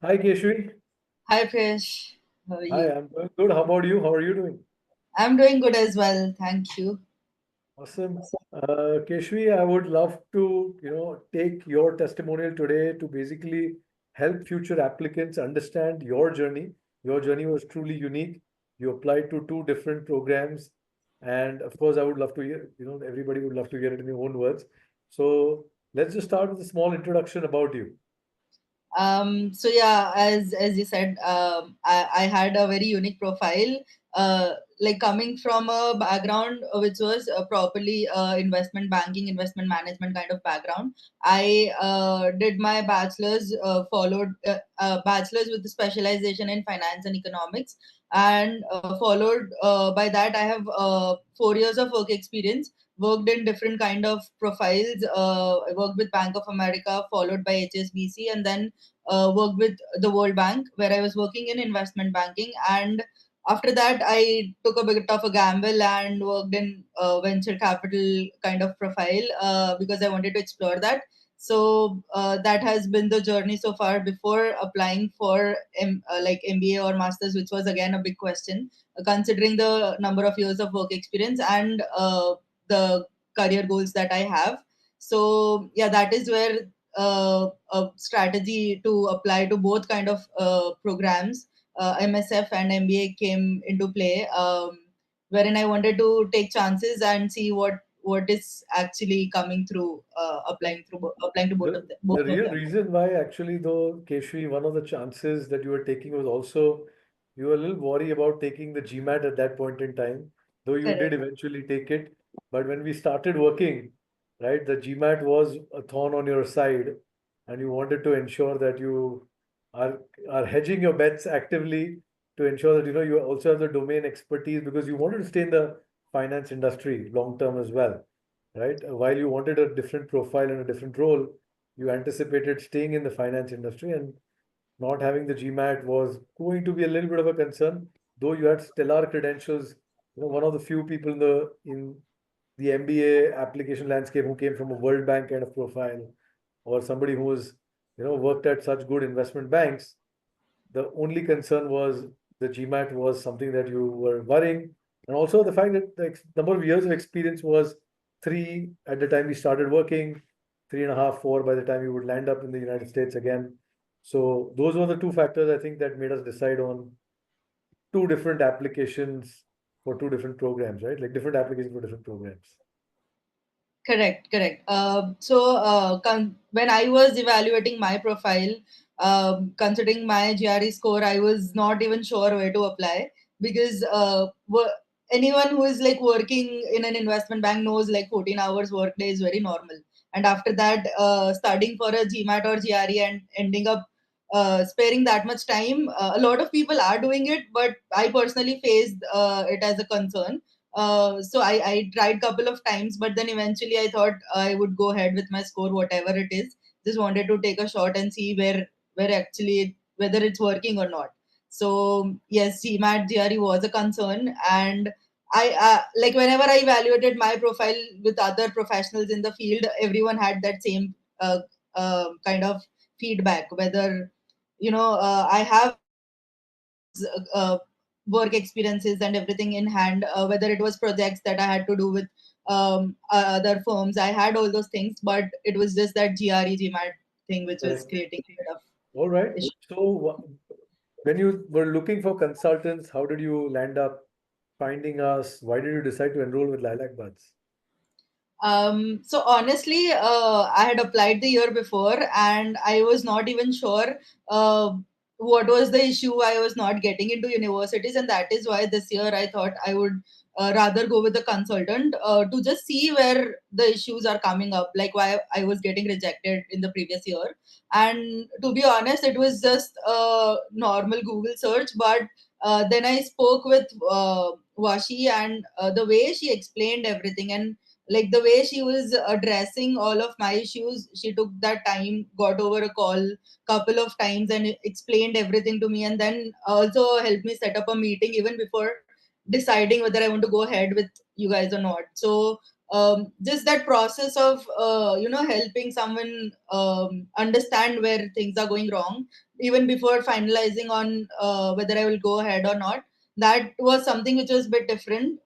Hi, Keshvi. Hi, Krish. How are Hi, you? I'm doing good. How about you? How are you doing? I'm doing good as well. Thank you. Awesome. Keshvi, I would love to, take your testimonial today to basically help future applicants understand your journey. Your journey was truly unique. You applied to two different programs, and of course, I would love to hear, everybody would love to hear it in your own words. So let's just start with a small introduction about you. So yeah, as you said, I had a very unique profile. Like coming from a background which was properly investment banking, investment management kind of background. I did my bachelor's, followed bachelor's with the specialization in finance and economics, and followed by that I have 4 years of work experience. Worked in different kind of profiles. I worked with Bank of America, followed by HSBC, and then worked with the World Bank, where I was working in investment banking. And after that, I took a bit of a gamble and worked in venture capital kind of profile because I wanted to explore that. So that has been the journey so far before applying for like MBA or masters, which was again a big question, considering the number of years of work experience and the career goals that I have. So yeah, that is where a strategy to apply to both kind of programs, MSF and MBA, came into play, wherein I wanted to take chances and see what is actually coming through, applying to both The of them. the Both of real them. reason why actually though, Keshri, one of the chances that you were taking was also you were a little worried about taking the GMAT at that point in time, though you did Correct. eventually take it. But when we started working, right, the GMAT was a thorn on your side, and you wanted to ensure that you are are hedging your bets actively to ensure that you also have the domain expertise because you wanted to stay in the finance industry long term as well, right? While you wanted a different profile and a different role, you anticipated staying in the finance industry, and not having the GMAT was going to be a little bit of a concern, though you had stellar credentials. One of the few people in the MBA application landscape who came from a World Bank kind of profile, or somebody who was, worked at such good investment banks. The only concern was the GMAT was something that you were worrying, and also the fact that the number of years of experience was three at the time we started working, three and a half, four by the time you would land up in the United States again. So those were the two factors I think that made us decide on two different applications for two different programs, right? Like different applications for different programs. Correct, correct. When I was evaluating my profile, considering my GRE score, I was not even sure where to apply because anyone who is like working in an investment bank knows like 14 hours workday is very normal. And after that, studying for a GMAT or GRE and ending up sparing that much time, a lot of people are doing it, but I personally faced it as a concern. So I tried couple of times, but then eventually I thought I would go ahead with my score, whatever it is. Just wanted to take a shot and see where actually whether it's working or not. So yes, GMAT GRE was a concern, and I like whenever I evaluated my profile with other professionals in the field, everyone had that same kind of feedback. Whether I have uh, work experiences and everything in hand, whether it was projects that I had to do with other firms. I had all those things, but it was just that GRE GMAT thing which was Correct. creating a bit of All right. issue. So when you were looking for consultants, how did you land up finding us? Why did you decide to enroll with LilacBuds? So honestly, I had applied the year before, and I was not even sure uh, what was the issue. I was not getting into universities, and that is why this year I thought I would rather go with a consultant to just see where the issues are coming up, like why I was getting rejected in the previous year. And to be honest, it was just a normal Google search, but then I spoke with Washi, and the way she explained everything, and like the way she was addressing all of my issues, she took that time, got over a call couple of times and explained everything to me, and then also helped me set up a meeting even before deciding whether I want to go ahead with you guys or not. So just that process of helping someone understand where things are going wrong, even before finalizing on whether I will go ahead or not. That was something which was a bit different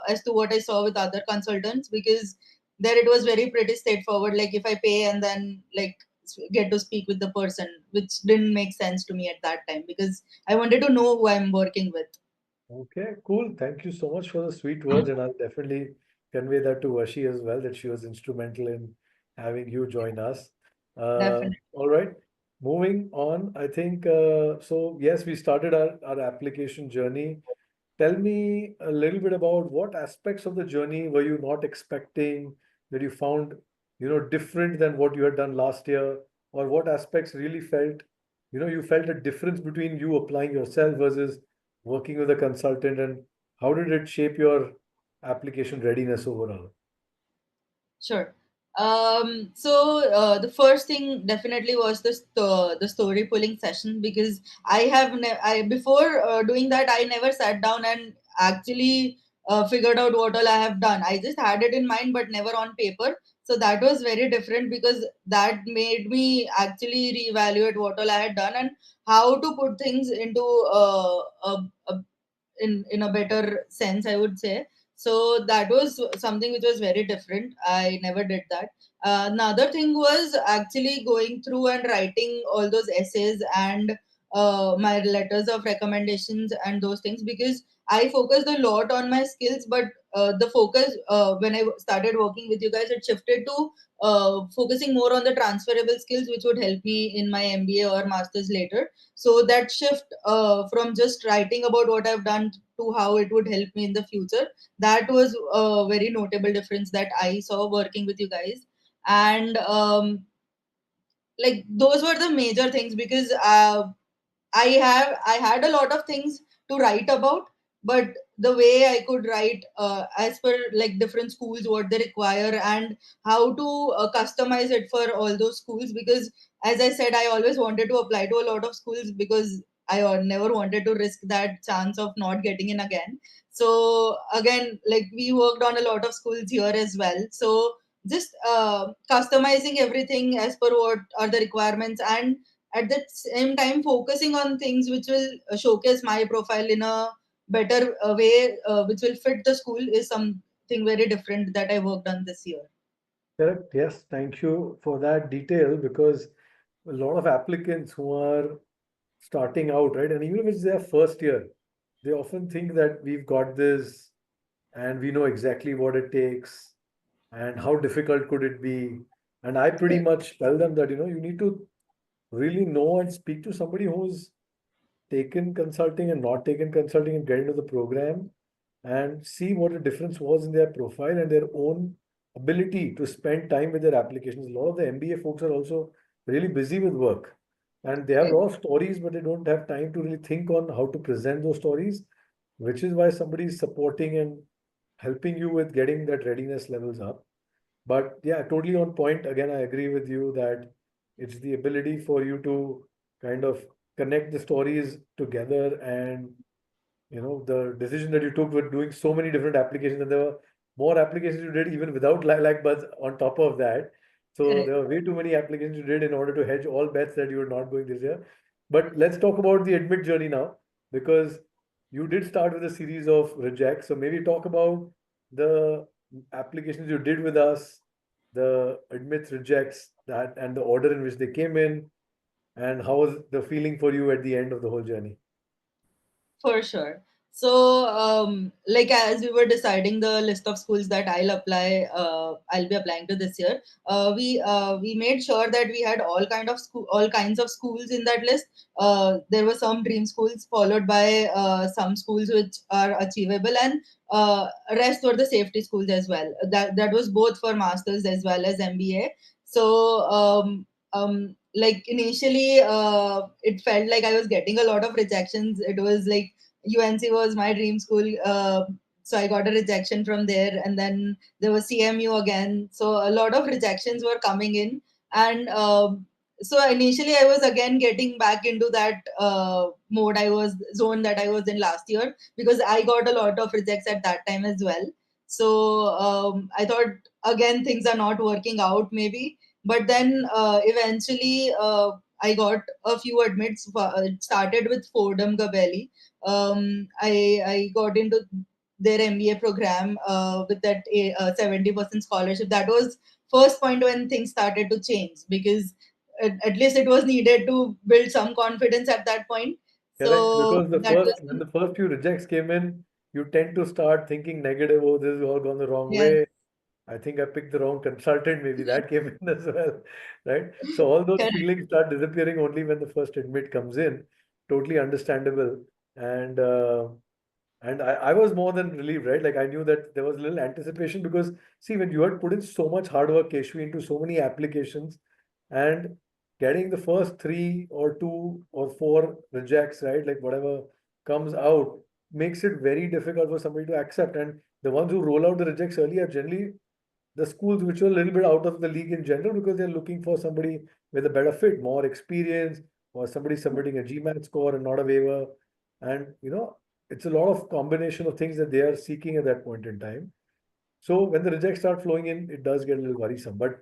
as to what I saw with other consultants, because there it was very pretty straightforward. Like if I pay and then like get to speak with the person, which didn't make sense to me at that time because I wanted to know who I'm working with. Okay, cool. Thank you so much for the sweet words, and I'll definitely convey that to Vashi as well, that she was instrumental in having you join us. Definitely. All right, moving on. I think so. Yes, we started our application journey. Tell me a little bit about what aspects of the journey were you not expecting that you found, different than what you had done last year, or what aspects really felt, you felt a difference between you applying yourself versus working with a consultant, and how did it shape your application readiness overall? Sure. The first thing definitely was the story pulling session, because I before doing that I never sat down and actually figured out what all I have done. I just had it in mind but never on paper. So that was very different, because that made me actually reevaluate what all I had done and how to put things into a in a better sense, I would say. So that was something which was very different. I never did that. Another thing was actually going through and writing all those essays and my letters of recommendations and those things, because I focused a lot on my skills, but the focus when I started working with you guys, it shifted to focusing more on the transferable skills which would help me in my MBA or masters later. So that shift from just writing about what I've done to how it would help me in the future, that was a very notable difference that I saw working with you guys. And like those were the major things, because I had a lot of things to write about, but the way I could write as per like different schools, what they require, and how to customize it for all those schools. Because as I said, I always wanted to apply to a lot of schools, because I never wanted to risk that chance of not getting in again. So again, like we worked on a lot of schools here as well. So just customizing everything as per what are the requirements, and at the same time focusing on things which will showcase my profile in a better way, which will fit the school, is something very different that I worked on this year. Correct. Yes, thank you for that detail, because a lot of applicants who are starting out, right, and even if it's their first year, they often think that we've got this and we know exactly what it takes and how difficult could it be. And I pretty much tell them that, you need to really know and speak to somebody who's taken consulting and not taken consulting and get into the program and see what the difference was in their profile and their own ability to spend time with their applications. A lot of the MBA folks are also really busy with work and they have a lot of stories, but they don't have time to really think on how to present those stories, which is why somebody is supporting and helping you with getting that readiness levels up. But yeah, totally on point. Again, I agree with you that it's the ability for you to kind of connect the stories together, and the decision that you took with doing so many different applications, and there were more applications you did even without LilacBuds on top of that. So Correct. there were way too many applications you did in order to hedge all bets that you were not going this year. But let's talk about the admit journey now, because you did start with a series of rejects. So maybe talk about the applications you did with us, the admits, rejects, that, and the order in which they came in, and how was the feeling for you at the end of the whole journey? For sure. So, like as we were deciding the list of schools that I'll be applying to this year. We made sure that we had all kinds of schools in that list. There were some dream schools, followed by some schools which are achievable, and rest were the safety schools as well. That was both for masters as well as MBA. So, like initially, it felt like I was getting a lot of rejections. It was like UNC was my dream school. So I got a rejection from there, and then there was CMU again. So a lot of rejections were coming in, and so initially I was again getting back into that zone that I was in last year, because I got a lot of rejects at that time as well. So I thought again things are not working out maybe, but then eventually. I got a few admits. It started with Fordham Gabelli. I got into their MBA program with that 70% scholarship. That was first point when things started to change, because at least it was needed to build some confidence at that point. Correct, So because the that first was, when the first few rejects came in, you tend to start thinking negative. Oh, this has all gone the wrong yes, way. I think I picked the wrong consultant. Maybe that came in as well, right? So all those correct. feelings start disappearing only when the first admit comes in. Totally understandable. And I was more than relieved, right? Like I knew that there was a little anticipation because see, when you had put in so much hard work, Keshvi, into so many applications, and getting the first three or two or four rejects, right? Like whatever comes out, makes it very difficult for somebody to accept. And the ones who roll out the rejects early are generally the schools which are a little bit out of the league in general because they're looking for somebody with a better fit, more experience, or somebody submitting a GMAT score and not a waiver. And it's a lot of combination of things that they are seeking at that point in time. So when the rejects start flowing in, it does get a little worrisome. But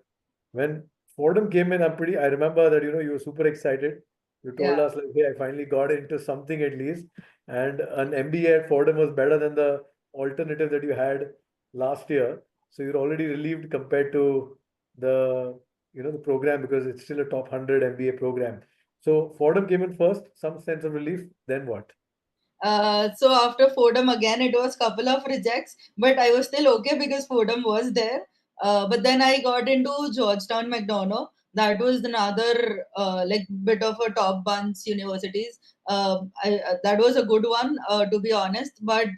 when Fordham came in, I remember that you were super excited. You told Yeah. us like, hey, I finally got into something at least. And an MBA at Fordham was better than the alternative that you had last year. So you're already relieved compared to the program because it's still a top 100 MBA program. So Fordham came in first, some sense of relief. Then what? So after Fordham again, it was couple of rejects, but I was still okay because Fordham was there. But then I got into Georgetown McDonough. That was another like bit of a top bunch universities. That was a good one, to be honest. But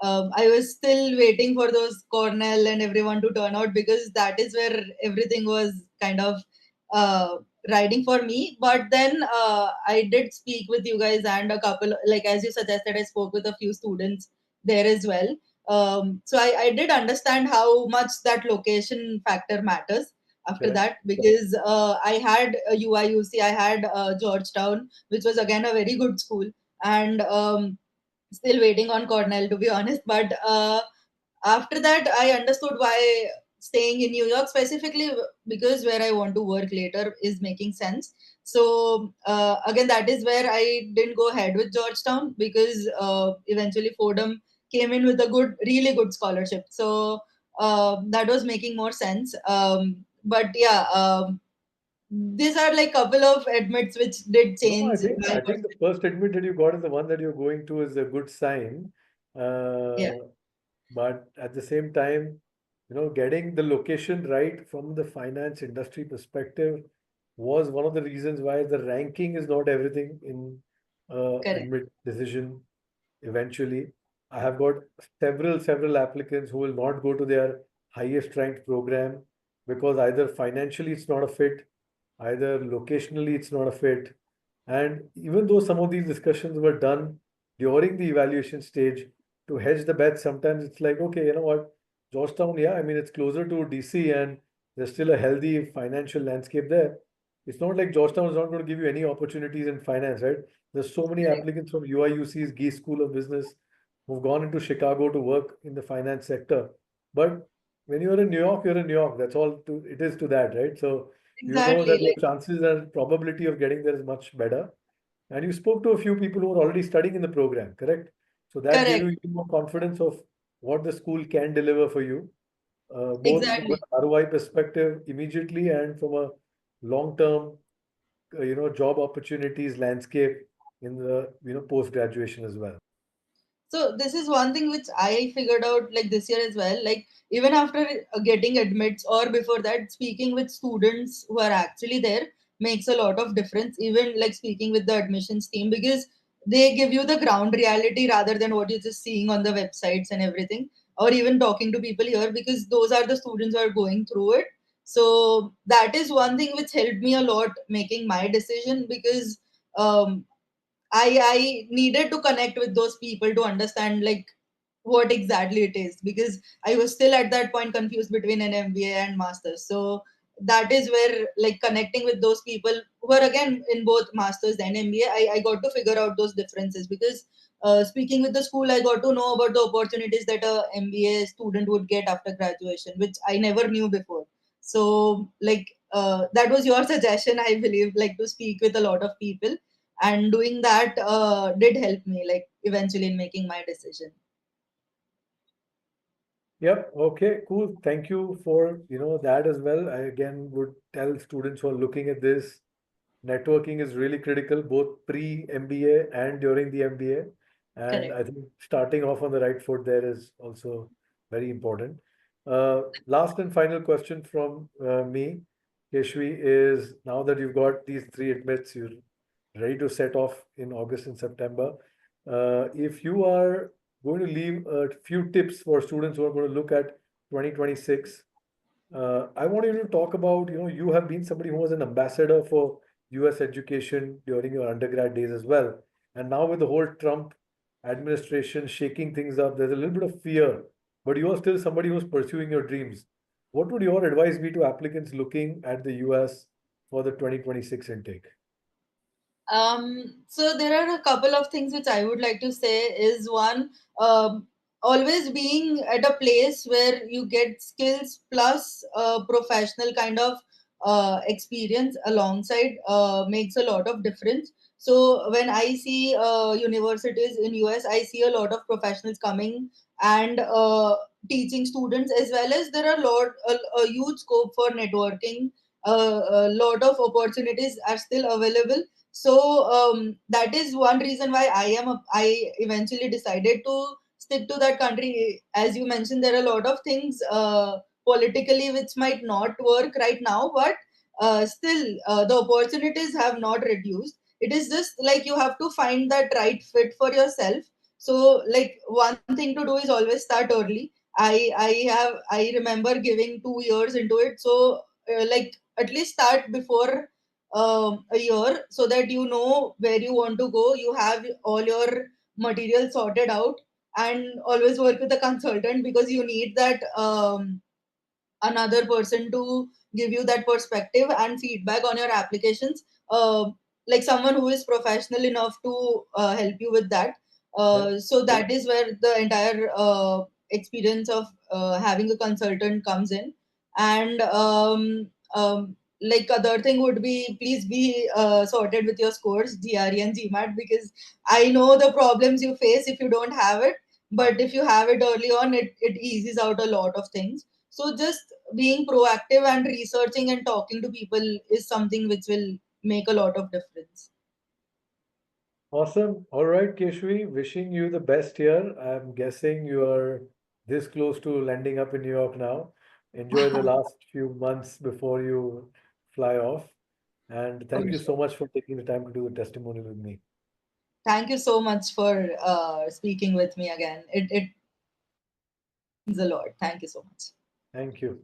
I was still waiting for those Cornell and everyone to turn out, because that is where everything was kind of uh, riding for me. But then I did speak with you guys, and a couple, like as you suggested, I spoke with a few students there as well. So I did understand how much that location factor matters after Correct. that, because I had UIUC, I had Georgetown, which was again a very good school, and still waiting on Cornell, to be honest. But after that, I understood why staying in New York specifically, because where I want to work later is making sense. So again, that is where I didn't go ahead with Georgetown, because eventually Fordham came in with a really good scholarship. So that was making more sense. But yeah, these are like couple of admits which did No, I change think my I think the first admit that you got is the one that you're going to is a good sign. yeah, Uh, but at the same time, getting the location right from the finance industry perspective was one of the reasons why the ranking is not everything in correct, admit decision eventually. I have got several applicants who will not go to their highest ranked program because either financially it's not a fit, either locationally it's not a fit. And even though some of these discussions were done during the evaluation stage to hedge the bets, sometimes it's like, okay, you know what, Georgetown, yeah, I mean, it's closer to DC and there's still a healthy financial landscape there. It's not like Georgetown is not going to give you any opportunities in finance, right? There's so many correct, applicants from UIUC's Gee School of Business who've gone into Chicago to work in the finance sector. But when you're in New York, you're in New York. That's all it is to that, right? So you know exactly, that your like chances and probability of getting there is much better. And you spoke to a few people who are already studying in the program, correct? So that gave correct, you even more confidence of what the school can deliver for you, both from an exactly. ROI perspective immediately and from a long-term, job opportunities landscape in the, post graduation as well. So this is one thing which I figured out like this year as well. Like even after getting admits or before that, speaking with students who are actually there makes a lot of difference. Even like speaking with the admissions team, because they give you the ground reality rather than what you're just seeing on the websites and everything, or even talking to people here, because those are the students who are going through it. So that is one thing which helped me a lot making my decision, because um, I needed to connect with those people to understand like what exactly it is, because I was still at that point confused between an MBA and masters. So that is where like connecting with those people who are again in both masters and MBA, I got to figure out those differences, because speaking with the school, I got to know about the opportunities that a MBA student would get after graduation, which I never knew before. So like that was your suggestion, I believe, like to speak with a lot of people, and doing that did help me, like eventually in making my decision. Yep. Okay, cool. Thank you for, that as well. I again would tell students who are looking at this, networking is really critical, both pre-MBA and during the MBA. And Correct. I think starting off on the right foot there is also very important. Last and final question from me, Keshvi, is now that you've got these three admits, you're ready to set off in August and September. If you are going to leave a few tips for students who are going to look at 2026, I want you to talk about, you have been somebody who was an ambassador for US education during your undergrad days as well. And now with the whole Trump administration shaking things up, there's a little bit of fear, but you are still somebody who's pursuing your dreams. What would your advice be to applicants looking at the US for the 2026 intake? So there are a couple of things which I would like to say is one, always being at a place where you get skills plus professional kind of experience alongside makes a lot of difference. So when I see universities in US, I see a lot of professionals coming and teaching students, as well as there are a huge scope for networking. A lot of opportunities are still available. So that is one reason why I eventually decided to stick to that country. As you mentioned, there are a lot of things politically which might not work right now, but still the opportunities have not reduced. It is just like you have to find that right fit for yourself. So like one thing to do is always start early. I remember giving 2 years into it. So like at least start before a year, so that you know where you want to go, you have all your material sorted out, and always work with a consultant, because you need that another person to give you that perspective and feedback on your applications, like someone who is professional enough to help you with that. Yeah. So that is where the entire experience of having a consultant comes in. And like other thing would be, please be sorted with your scores, GRE and GMAT, because I know the problems you face if you don't have it, but if you have it early on, it eases out a lot of things. So just being proactive and researching and talking to people is something which will make a lot of difference. Awesome. All right, Keshvi, wishing you the best here. I'm guessing you are this close to landing up in New York now. Enjoy the last few months before you fly off. And For thank you sure. so much for taking the time to do the testimonial with me. Thank you so much for speaking with me again. It means a lot. Thank you so much. Thank you.